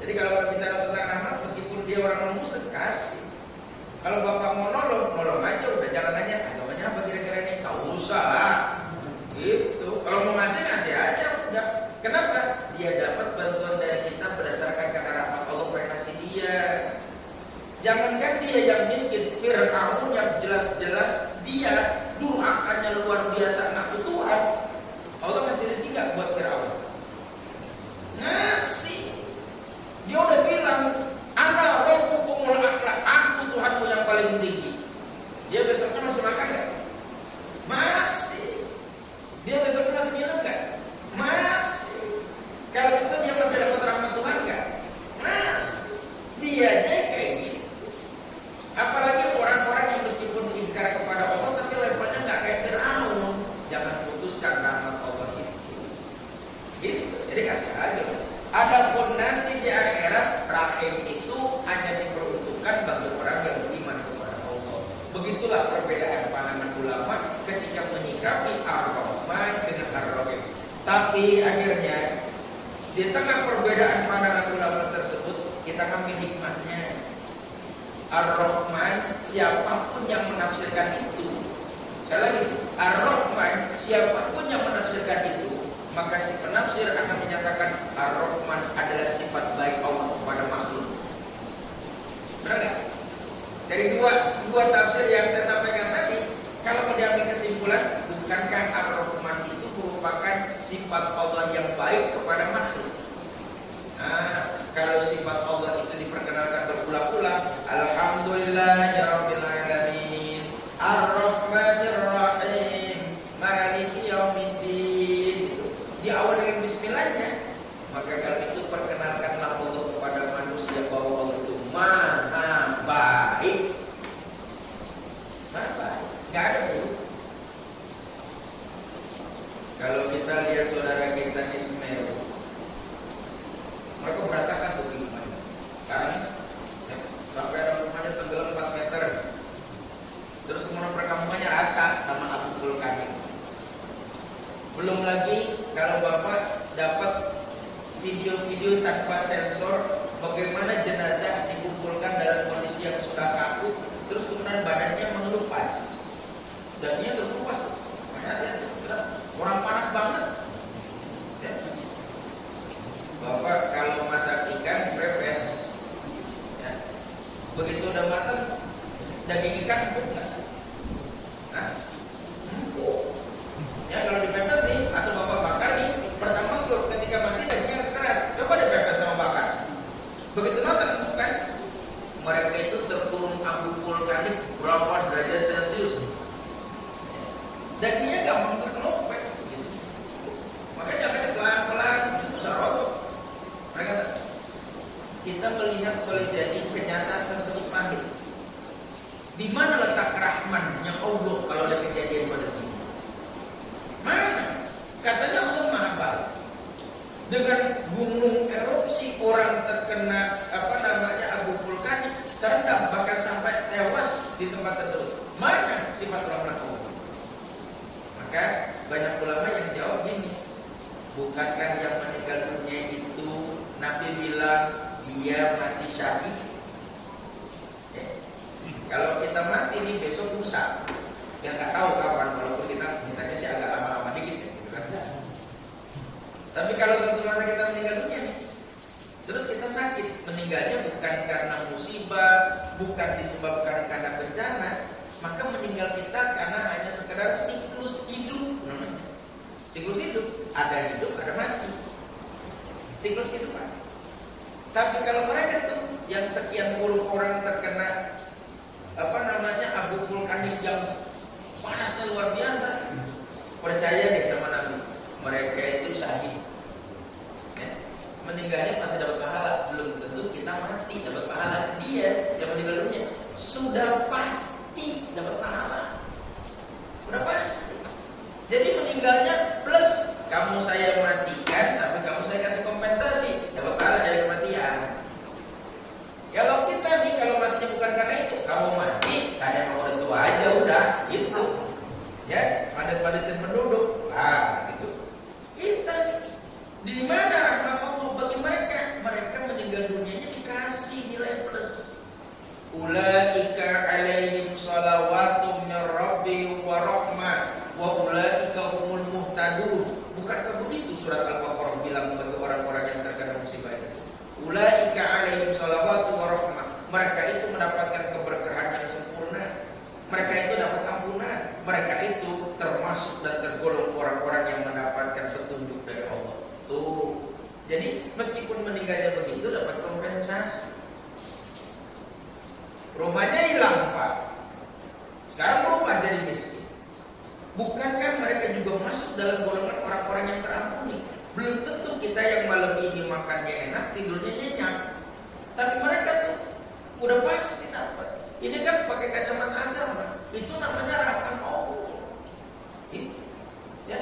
Jadi kalau kita bicara tentang rahmat, meskipun dia orang non muslim, kasih. Kalau bapak mau nolong aja, udah jangan nanya agamanya apa kira-kira ini, tak usah lah. Gitu. Kalau mau ngasih aja, udah. Kenapa? Dia dapat bantuan dari kita berdasarkan kata rahmat Allah yang ngasih dia. Jangankan dia yang miskin, Fir'aun yang jelas-jelas dia durhakanya luar biasa ngaku Tuhan. Allah ngasih rezeki gak buat Fir'aun? Ngasih. Dia udah bilang, ana rabbukumul a'la, aku Tuhanmu yang paling tinggi. Dia besoknya masih makan gak? Masih. Dia besoknya masih minum gak? Masih. Kalau itu dia masih dapat rahmat Tuhan gak? Masih. Dia aja kayak gitu. Apalagi orang-orang yang meskipun ingkar kepada Allah tapi levelnya gak kayak Fir'aun. Jangan putuskan rahmat Allah itu. Gitu. Jadi kasih aja. Adapun nanti di akhirat, rahim itu hanya diperuntukkan bagi orang yang beriman kepada Allah. Begitulah perbedaan pandangan ulama ketika menyikapi Ar-Rahman dengan Ar-Rahim. Tapi akhirnya di tengah perbedaan pandangan ulama tersebut kita ambil hikmahnya. Ar-Rahman, siapapun yang menafsirkan itu, sekali lagi, Ar-Rahman, siapapun yang menafsirkan itu, maka si penafsir akan menyatakan Ar-Rahman adalah sifat baik Allah kepada makhluk. Benar nggak? Dari dua tafsir yang saya sampaikan tadi, kalau mau diambil kesimpulan, bukankah Ar-Rahman itu merupakan sifat Allah yang baik kepada makhluk? Nah, kalau sifat Allah itu diperkenalkan berulang-ulang, Alhamdulillahirabbil alamin, Ar-Rahmanir Rahim, Maliki Yaumiddin. Di awal dengan bismillahnya, maka kalau itu perkenalkanlah Allah kepada manusia bahwa Allah itu maha baik. Maha baik. Gak ada buruk. Kalau kita lihat saudara kita di Semeru, mereka berantakan tuh kehidupannya. Sekarang sampai rumahnya tenggelam 4 meter. Terus kemudian perkampungannya rata sama abu vulkanik. Belum lagi kalau Bapak dapat video-video tanpa sensor bagaimana jenazah dikumpulkan dalam kondisi yang sudah kaku, terus kemudian badannya mengelupas. Dan dia terkelupas. Orang panas banget. Ya. Bapak kalau masak ikan pepes, ya, begitu udah matang, daging ikan empuk nggak? Nah, empuk. Ya kalau dipepes nih, atau Bapak bakar nih, pertama ketika mati dagingnya keras. Coba dipepes sama bakar. Begitu matang empuk kan? Mereka itu terturun abu vulkanik berapa derajat Celcius. Dagingnya gampang terkelopek. Gitu. Makanya jangan pelan-pelan, bisa roboh. Mereka kita melihat boleh jadi kenyataan tersebut pahit. Di mana letak rahmannya Allah kalau ada kejadian pada ini? Mana? Katanya Allah maha baik. Dengan gunung erupsi orang terkena abu vulkanik terendam bahkan sampai tewas di tempat tersebut. Mana sifat rahmat Allah? Maka banyak ulama yang jawab gini, bukankah yang meninggal dunia itu Nabi bilang dia mati syahid? Kalau kita mati nih besok lusa, yang nggak tahu kapan, walaupun kita mintanya sih agak lama-lama dikit, gitu kan? Tapi kalau satu masa kita meninggal dunia nih, terus kita sakit, meninggalnya bukan karena musibah, bukan disebabkan karena bencana, maka meninggal kita karena hanya sekedar siklus hidup, namanya. Siklus hidup, ada hidup, ada mati. Siklus kehidupan. Tapi kalau mereka tuh yang sekian puluh orang terkena abu vulkanik yang panasnya luar biasa, percaya deh sama Nabi, mereka itu syahid. Ya. Meninggalnya masih dapat pahala, belum tentu kita mati dapat pahala. Dia yang meninggal dunia sudah pasti dapat pahala, sudah pasti. Jadi meninggalnya plus kamu saya matikan, tapi kamu saya kasih kompensasi, dapat pahala dari kematian. Kalau kita nih kalau matinya bukan karena mereka itu mendapatkan keberkahan yang sempurna, mereka itu dapat ampunan, mereka itu termasuk dan tergolong orang-orang yang mendapatkan petunjuk dari Allah. Tuh, jadi meskipun meninggalnya begitu dapat kompensasi. Rumahnya hilang Pak, sekarang berubah jadi miskin. Bukankah mereka juga masuk dalam golongan orang-orang yang terampuni? Belum tentu kita yang malam ini makannya enak, tidurnya nyenyak, tapi mereka tuh udah pasti dapat. Ini kan pakai kacamata agama, itu namanya rahmat Allah. Ya.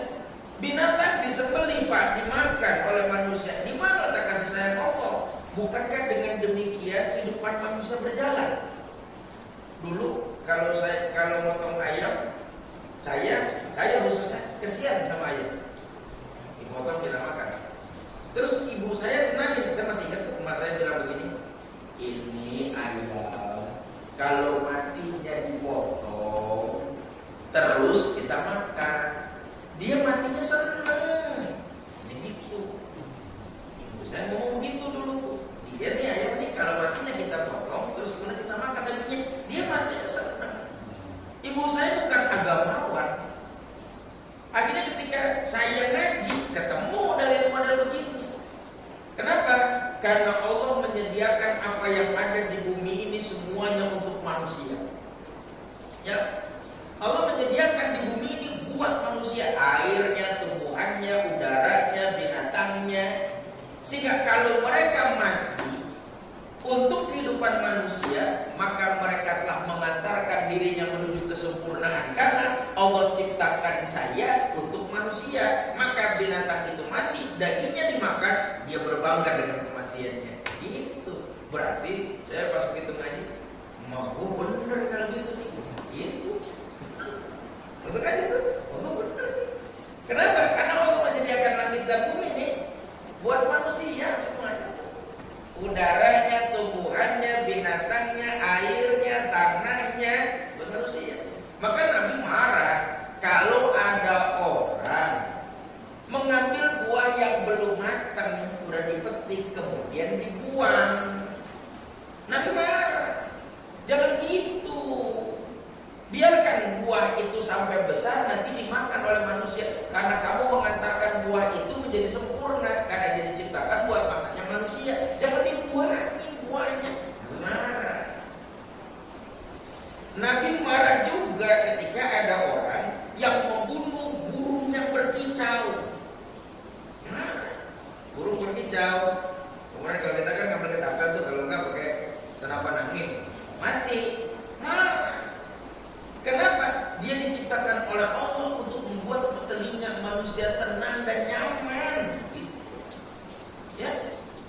Binatang disembelih Pak, dimakan oleh manusia. Di mana letak kasih sayang Allah? Bukankah dengan demikian kehidupan manusia berjalan? Dulu kalau motong ayam, saya khususnya kesian sama ayam. Dipotong tidak makan. Terus ibu saya nanya, saya masih ingat emak saya bilang begini, ini ayam kalau matinya dipotong terus kita makan, dia matinya senang. Begitu. Ibu saya ngomong begitu dulu. Dia nih ayam nih kalau matinya kita potong terus kemudian kita makan dagingnya, dia matinya senang. Ibu saya bukan agamawan. Akhirnya ketika saya ngaji ketemu dalil-dalil begini. Kenapa? Karena Allah menyediakan apa yang ada di bumi ini semuanya untuk manusia. Ya, Allah menyediakan di bumi ini buat manusia, airnya, tumbuhannya, udaranya, binatangnya. Sehingga kalau mereka mati untuk kehidupan manusia, maka mereka telah mengantarkan dirinya menuju kesempurnaan. Karena Allah ciptakan saya untuk manusia, maka binatang itu mati, dagingnya dimakan, dia berbangga dengan kematiannya. Itu berarti saya pas begitu ngaji, mau bener kalau gitu nih. Itu betul aja tuh, bener. Kenapa? Karena Allah menyediakan langit dan bumi ini buat manusia semuanya. Udaranya, tumbuhannya, binatangnya, airnya, tanahnya, manusia. Maka Nabi marah kalau ada orang mengambil buah yang belum matang, udah dipetik kemudian dibuang. Nabi marah, jangan gitu. Biarkan buah itu sampai besar nanti dimakan oleh manusia. Karena kamu mengatakan buah itu menjadi sempurna karena dia diciptakan buat makannya manusia. Jangan dibuangin buahnya. Marah. Nabi marah juga ketika ada orang yang membunuh burung yang berkicau. Burung berkicau. Kemudian kalau kita kan ngambil ketapel tuh, kalau enggak pakai senapan angin, mati. Kenapa? Dia diciptakan oleh Allah untuk membuat telinga manusia tenang dan nyaman. Ya,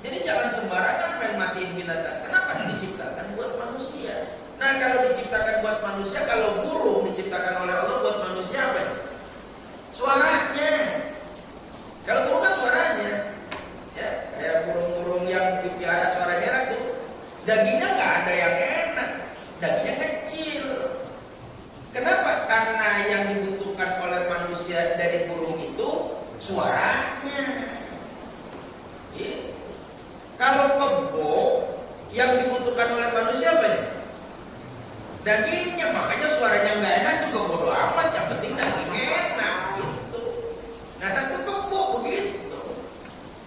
jadi jangan sembarangan main matiin binatang. Kenapa? Diciptakan buat manusia. Nah, kalau diciptakan buat manusia, kalau burung diciptakan oleh Allah buat manusia apa? Suaranya. Kalau burung kan suaranya, ya kayak burung-burung yang dipiara suaranya enak tuh. Dagingnya nggak ada yang enak, dagingnya kecil. Kenapa? Karena yang dibutuhkan oleh manusia dari burung itu suaranya. Kalau kebo yang dibutuhkan oleh manusia apa nih? Dagingnya, makanya suaranya nggak enak juga bodo amat, yang penting dagingnya enak gitu. Nah, itu kebo begitu.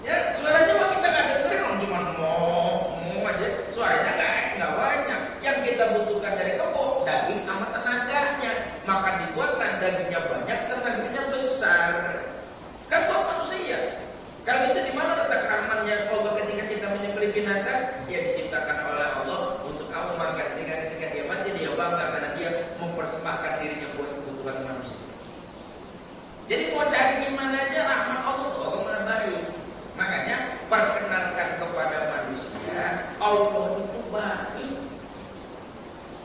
Ya, suaranya mah kita nggak dengerin, orang cuma ngomong aja, suaranya nggak banyak. Yang kita butuhkan dari kebo daging sama tenaganya, maka dibuatlah dagingnya banyak, tenaganya besar. Kan buat manusia. Kalau itu di mana letak rahmannya Allah ketika kita menyembelih binatang? Ya diciptakan oleh Allah untuk kamu makan, sehingga ketika dia mati dia bangga karena dia mempersembahkan dirinya buat kebutuhan manusia. Jadi mau cari gimana aja rahmat Allah tuh Allah mana baik. Makanya perkenalkan kepada manusia Allah itu baik.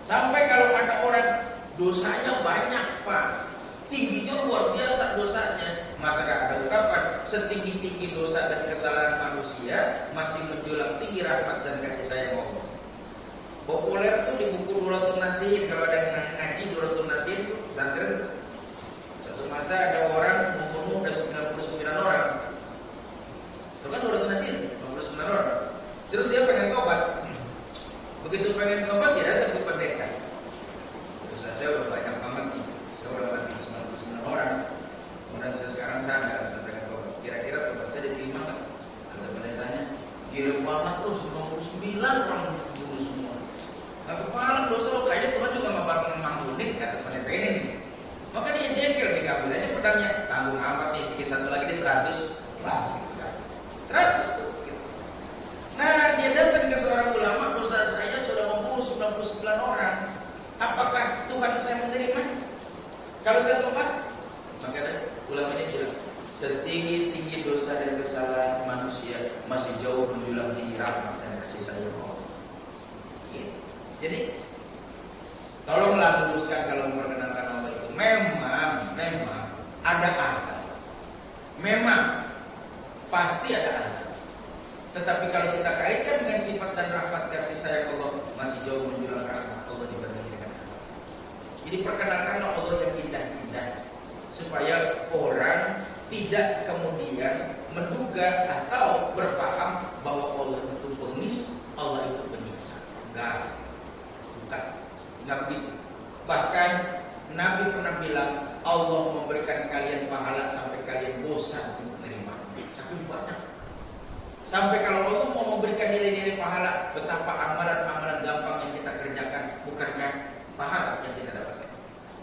Sampai kalau ada orang dosanya banyak Pak, tingginya luar biasa dosanya, maka ada ungkapan setinggi-tinggi dosa dan kesalahan manusia masih menjulang tinggi rahmat dan kasih sayang Allah. Populer tuh di buku Duratun Nasihin, kalau ada yang ngaji Duratun Nasihin tuh pesantren. Satu masa ada orang membunuh udah 99 orang. Itu kan Duratun Nasihin, 99 orang. Terus dia pengen tobat. Begitu 99 orang bunuh semua. Gak kepala dosa lo, kayaknya Tuhan juga gak bakal mengampunin kata pendeta ini nih. Maka dia jengkel, diambil aja pedangnya, tanggung amat nih, bikin satu lagi di 100 pas gitu kan. 100 gitu. Nah dia datang ke seorang ulama, dosa saya sudah membunuh 99 orang. Apakah Tuhan saya menerima? Kalau saya tobat, maka ulamanya bilang, setinggi-tinggi dosa dan kesalahan manusia masih jauh menjulang tinggi rahmat dan kasih sayang Allah. Gitu. Jadi tolonglah luruskan kalau memperkenalkan Allah itu. Memang ada akal. Memang pasti ada akal. Tetapi kalau kita kaitkan dengan sifat dan rahmat kasih sayang Allah, masih jauh menjulang rahmat Allah dibanding dengan akal. Jadi perkenalkanlah Allah yang indah-indah supaya orang tidak kemudian menduga atau berpaham bahwa Allah itu bengis, Allah itu penyiksa. Enggak begitu. Bahkan Nabi pernah bilang Allah memberikan kalian pahala sampai kalian bosan untuk menerima. Saking banyak. Sampai kalau Allah mau memberikan nilai-nilai pahala, betapa amalan-amalan gampang yang kita kerjakan, bukankah pahala yang kita dapatkan?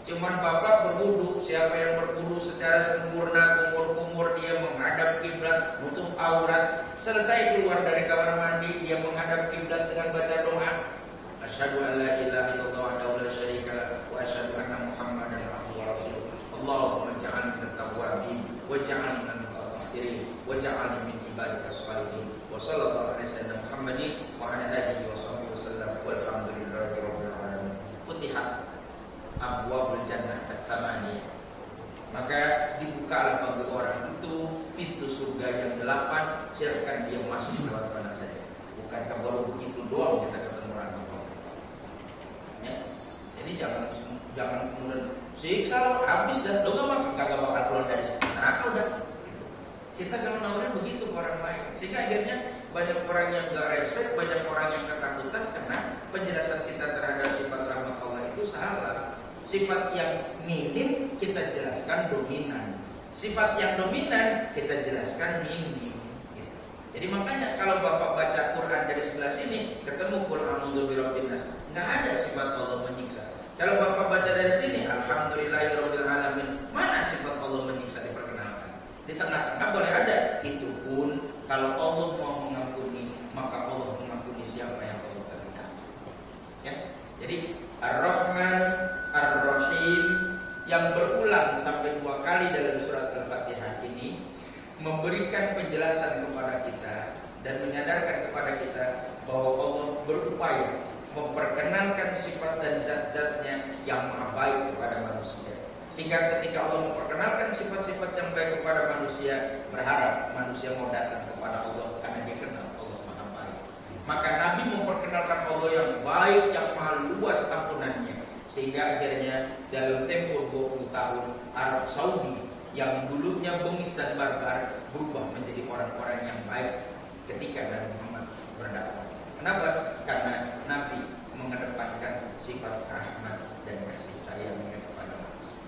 Cuman bapak berwudu, siapa yang berwudu secara sempurna, kumur-kumur dia menghadap kiblat, nutup aurat, selesai keluar dari kamar mandi, dia menghadap kiblat dengan baca doa, asyhadu an la ilaha illallah wahdahu la syarika lah wa asyhadu anna Muhammadan abduhu wa rasuluh. Allahumma ja'alni minat tawwabin wa ja'alni minal mutatahhirin wa ja'alni min ibadikas shalihin. Wa sallallahu alaihi wasallam Muhammadin wa ala alihi wa sahbihi wasallam walhamdulillahi rabbil alamin. Futihat abwaabul jannah at-thamaniyah. Maka dibukalah bagi orang itu pintu surga yang 8, silakan dia masuk lewat mana saja. Bukankah baru begitu doang kita ketemu orang Allah. Ya. Jadi jangan kemudian siksa habis dah, lo kagak bakal keluar dari neraka udah. Kita kalau nawarin begitu ke orang lain, sehingga akhirnya banyak orang yang gak respect, banyak orang yang ketakutan karena penjelasan kita terhadap sifat rahmat Allah itu salah. Sifat yang minim kita jelaskan dominan, sifat yang dominan kita jelaskan minim. Gitu. Jadi makanya kalau bapak baca Quran dari sebelah sini ketemu Qul a'udzu birabbin nas, nggak ada sifat Allah menyiksa. Kalau bapak baca dari sini alhamdulillahirabbil alamin, mana sifat Allah menyiksa diperkenalkan? Di tengah-tengah boleh ada. Itu pun kalau Allah mau mengampuni, maka Allah mengampuni siapa yang Allah kehendaki. Ya. Jadi Ar-Rahman Ar-Rahim yang berulang sampai 2 kali dalam surat Al-Fatihah ini memberikan penjelasan kepada kita dan menyadarkan kepada kita bahwa Allah berupaya memperkenalkan sifat dan zat-zatnya yang maha baik kepada manusia. Sehingga ketika Allah memperkenalkan sifat-sifat yang baik kepada manusia, berharap manusia mau datang kepada Allah karena dia kenal Allah maha baik. Maka Nabi memperkenalkan Allah yang baik, yang maha luas ampunannya. Sehingga akhirnya dalam tempo 20 tahun Arab Saudi yang dulunya bengis dan barbar berubah menjadi orang-orang yang baik ketika Nabi Muhammad berdakwah. Kenapa? Karena Nabi mengedepankan sifat rahmat dan kasih sayangnya kepada manusia.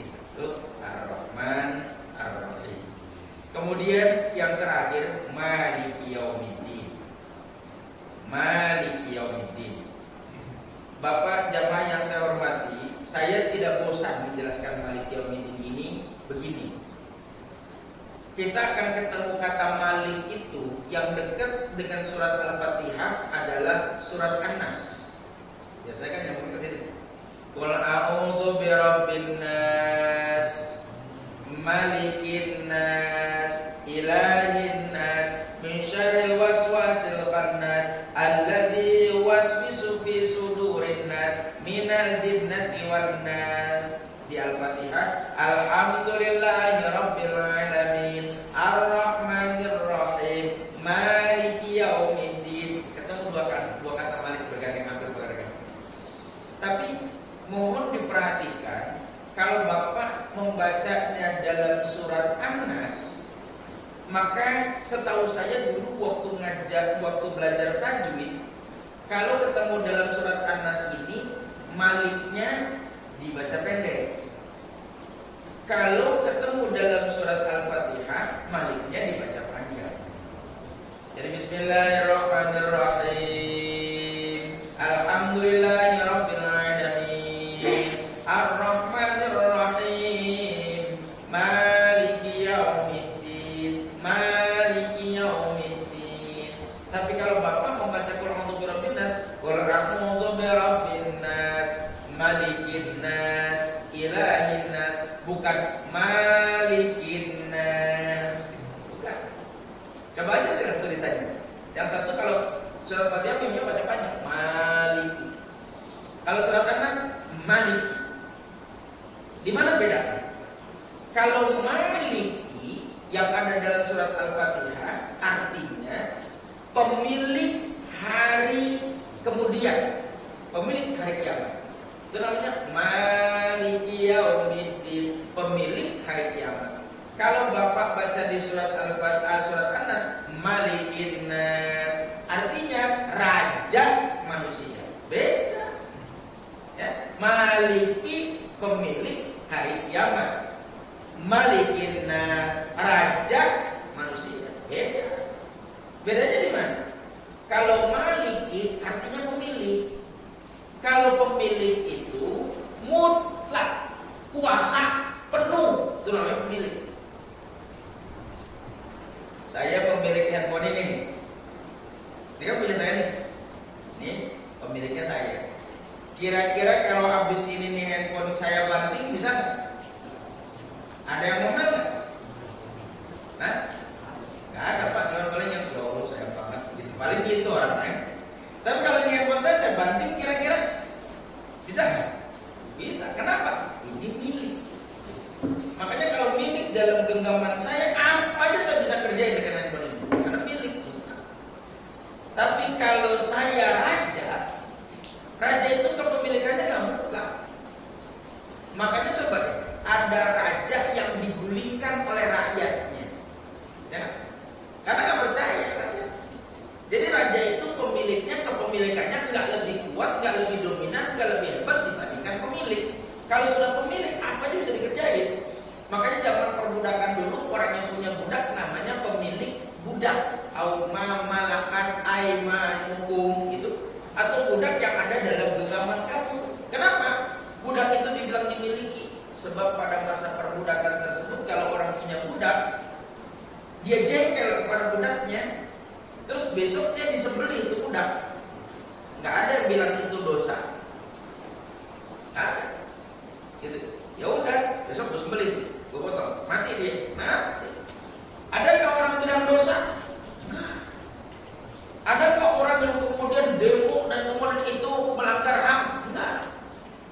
Itu Ar-Rahman Ar-Rahim. Kemudian yang terakhir Maliki Yaumiddin. Maliki Yaumiddin. Bapak jamaah yang saya hormati, saya tidak bosan menjelaskan Malik Yaumiddin ini begini. Kita akan ketemu kata Malik itu yang dekat dengan surat Al-Fatihah adalah surat An-Nas. Biasanya kan yang ke sini. Qul a'udzu birabbin nas, malikin nas, ilahin nas, min syarril waswasil khannas, alladzi yuwaswisu fi sudurin nas, minal jinnati wan nas. Di Al-Fatihah, alhamdulillahi rabbil alamin, ar-rahmanir rahim, maliki yaumiddin. Ketemu dua kata Malik bergandeng, hampir bergandeng. Tapi mohon diperhatikan, kalau Bapak membacanya dalam surat An-Nas, maka setahu saya dulu waktu belajar tajwid, kalau ketemu dalam surat An-Nas ini, Maliknya dibaca pendek. Kalau ketemu dalam surat Al-Fatihah, Maliknya dibaca panjang. Jadi Bismillahirrahmanirrahim. Alhamdulillahirabbil alamin. Arrahmanirrahim. Maliki yaumiddin. Maliki yaumiddin. Tapi kalau Bapak membaca Qul a'udzu birabbin nas, Qul a'udzu birabbin nas, Malikin nas, Ilahin nas, bukan Malikin nas. Bukan. Coba aja lihat tulisannya. Yang satu kalau surat Fatihah mimnya baca panjang, Maliki. Kalau surat An-Nas, Maliki. Di mana bedanya? Kalau Maliki yang ada dalam surat Al-Fatihah artinya pemilik hari kemudian, pemilik hari kiamat. Itu namanya Maliki yaumiddin, pemilik hari kiamat. Kalau Bapak baca di surat Al-Fatihah, surat An-Nas, Malikin nas, artinya raja manusia. Beda. Ya. Maliki pemilik hari kiamat. Malikin nas, raja manusia. Beda. Bedanya di mana? Kalau maliki artinya pemilik. Kalau pemilik itu mutlak, kuasa penuh, itu namanya pemilik. Saya pemilik handphone ini nih. Ini kan punya saya nih. Ini pemiliknya saya. Kira-kira kalau habis ini nih handphone saya banting bisa nggak? Ada yang ngomel nggak? Nah, nggak ada Pak. Cuma paling yang saya banget. Gitu. Paling gitu orang lain. Tapi kalau ini handphone saya banting, kira-kira bisa nggak? Bisa. Kenapa? Ini milik. Makanya kalau milik dalam genggaman saya, apa aja saya bisa kerjain dengan handphone ini, karena milik. Tapi kalau saya raja itu kepemilikannya nggak mutlak. Makanya coba deh, ada raja yang digulingkan oleh rakyatnya, ya? Karena nggak percaya raja. Jadi raja itu pemiliknya, kepemilikannya nggak lebih kuat, nggak lebih dominan, nggak lebih hebat dibandingkan pemilik. Kalau sudah pemilik, apa aja bisa dikerjain. Makanya zaman perbudakan dulu orang yang punya budak namanya pemilik budak. Auma malakat aimanukum itu, atau budak yang ada dalam genggaman kamu. Kenapa? Budak itu dibilang dimiliki. Sebab pada masa perbudakan tersebut kalau orang punya budak, dia jengkel kepada budaknya, terus besok dia disembelih itu budak. Nggak ada yang bilang itu dosa. Nggak ada. Gitu. Ya udah, besok terus sembelih. Gue potong, mati dia. Mati. Adakah orang bilang dosa? Nah. Adakah orang yang kemudian demo dan kemudian itu melanggar HAM? Enggak.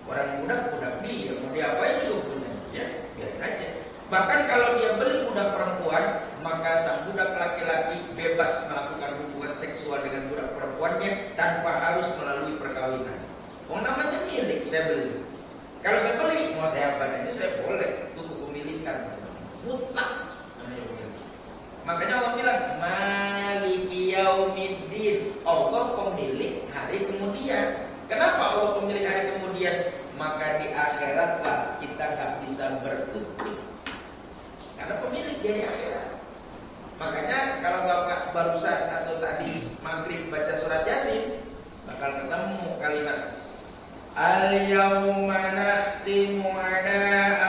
Orang budak dia, mau diapain juga punya, ya biarin aja. Bahkan kalau dia beli budak perempuan, maka sang budak laki-laki bebas melakukan hubungan seksual dengan budak perempuannya tanpa harus melalui perkawinan. Oh namanya milik, saya beli. Kalau saya beli, mau saya apa aja saya boleh. Itu kepemilikan mutlak namanya pemilik. Makanya Allah bilang Maliki yaumiddin, Allah pemilik hari kemudian. Kenapa Allah pemilik hari kemudian? Maka di akhirat lah kita nggak bisa berkutik, karena pemilik dia di akhirat. Makanya kalau Bapak barusan atau tadi maghrib baca surat Yasin, bakal ketemu kalimat Al-yawma nakhtimu ala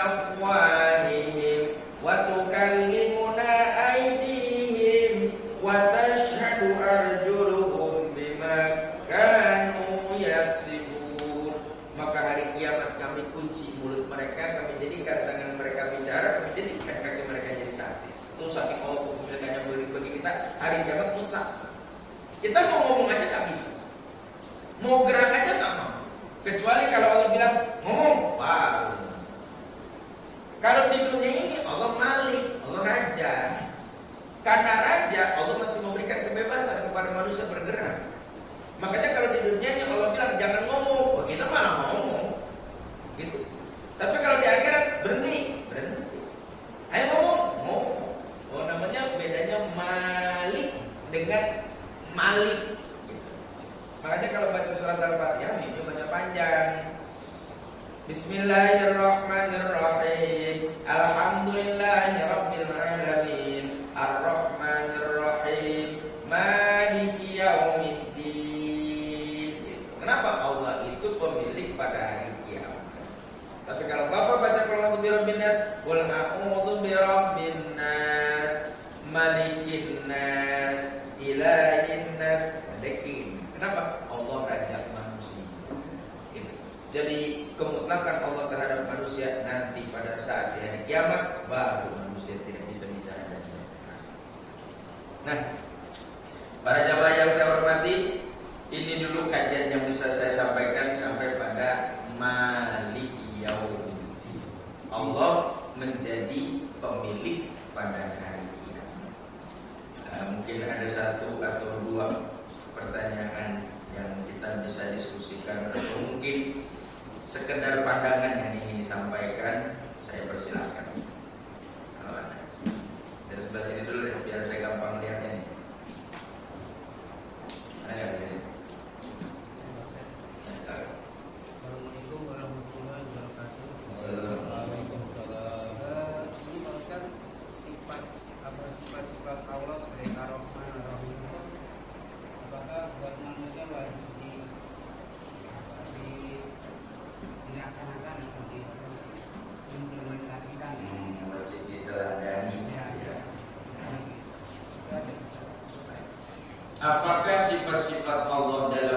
afwahihim wa tukallimuna aydihim wa tashhadu arjuluhum bima kanu yaksibun. Maka hari kiamat kami kunci mulut mereka, kami jadikan tangan mereka bicara, kami jadikan kaki mereka jadi saksi. Itu saking Allah kepemilikannya bagi kita hari kiamat mutlak. Kita mau ngomong aja tak bisa, mau gerak aja tak mau. Kecuali kalau Allah bilang ngomong, baru. Kalau di dunia ini Allah malik, Allah raja. Karena raja, Allah masih memberikan kebebasan kepada manusia bergerak. Makanya kalau di dunia ini Allah bilang jangan ngomong, kita malah ngomong, gitu. Tapi kalau di akhirat berhenti. Ayo ngomong. Oh namanya bedanya malik dengan malik. Makanya kalau baca surat Al-Fatihah ini baca panjang. Bismillahirrahmanirrahim. Alhamdulillahirabbil alamin. Arrahmanirrahim. Ini dulu kajian yang bisa saya sampaikan sampai pada Maliki Yaumiddin. Allah menjadi pemilik pada hari kiamat. Mungkin ada satu atau dua pertanyaan yang kita bisa diskusikan, atau mungkin sekedar pandangan yang ingin disampaikan, saya persilahkan. Kalau ada dari sebelah sini dulu ya, biar saya gampang lihatnya. Ada nggak? Assalamualaikum warahmatullahi wabarakatuh. Waalaikumsalam. Ini maksudkan sifat-sifat Allah sebagai Ar-Rahman Ar-Rahim, apakah buat manusia wajib dilaksanakan atau diimplementasikan? Wajib diteladani. Apakah sifat-sifat Allah dalam